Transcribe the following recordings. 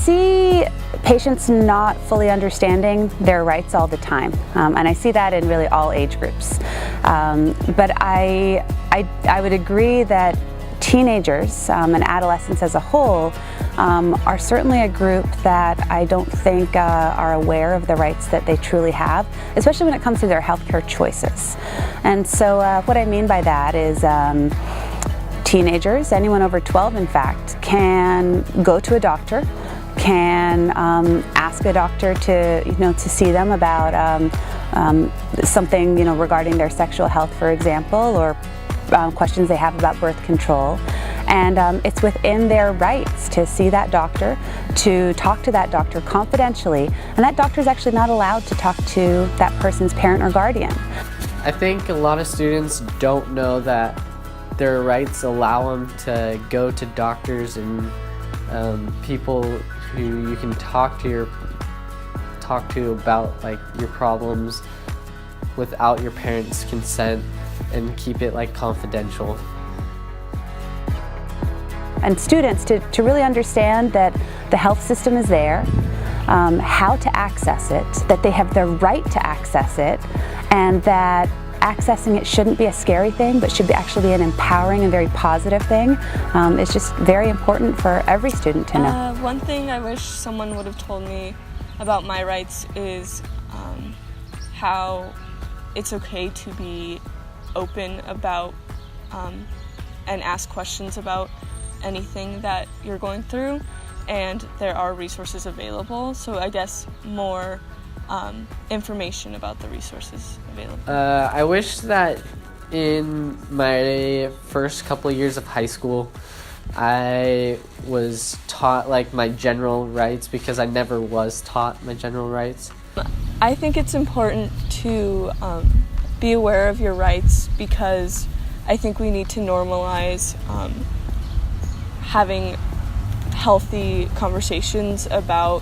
see patients not fully understanding their rights all the time, and I see that in really all age groups. But I would agree that teenagers and adolescents as a whole are certainly a group that I don't think are aware of the rights that they truly have, especially when it comes to their healthcare choices. And so what I mean by that is teenagers, anyone over 12 in fact, can go to a doctor, can ask a doctor to see them about something regarding their sexual health, for example, or questions they have about birth control. And it's within their rights to see that doctor, to talk to that doctor confidentially, and that doctor is actually not allowed to talk to that person's parent or guardian. I think a lot of students don't know that their rights allow them to go to doctors and people who you can talk to about like your problems without your parents' consent and keep it like confidential. And students to really understand that the health system is there, how to access it, that they have the right to access it, and that accessing it shouldn't be a scary thing, but should actually be an empowering and very positive thing. It's just very important for every student to know. One thing I wish someone would have told me about my rights is how it's okay to be open about and ask questions about anything that you're going through, and there are resources available. So I guess more information about the resources available. I wish that in my first couple of years of high school I was taught like my general rights, because I never was taught my general rights. I think it's important to be aware of your rights, because I think we need to normalize having healthy conversations about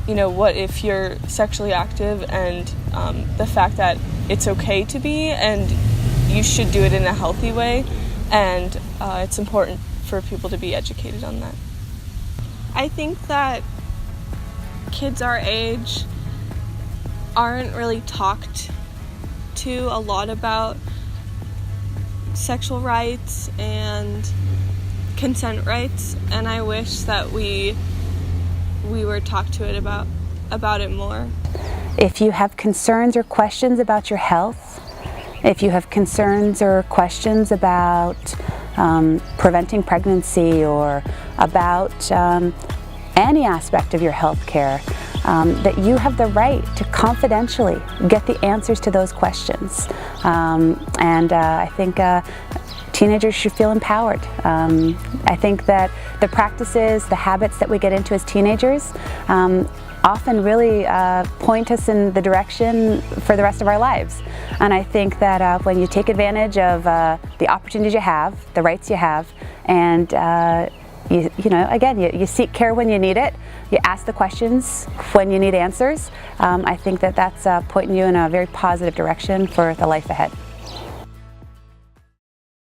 what if you're sexually active, and the fact that it's okay to be and you should do it in a healthy way, and it's important for people to be educated on that. I think that kids our age aren't really talked to a lot about sexual rights and consent rights, and I wish that we were talked to it about it more. If you have concerns or questions about your health, if you have concerns or questions about preventing pregnancy or about any aspect of your health care, that you have the right to confidentially get the answers to those questions. I think teenagers should feel empowered. I think that the practices, the habits that we get into as teenagers often really point us in the direction for the rest of our lives. And I think that when you take advantage of the opportunities you have, the rights you have, and you seek care when you need it, you ask the questions when you need answers, I think that that's pointing you in a very positive direction for the life ahead.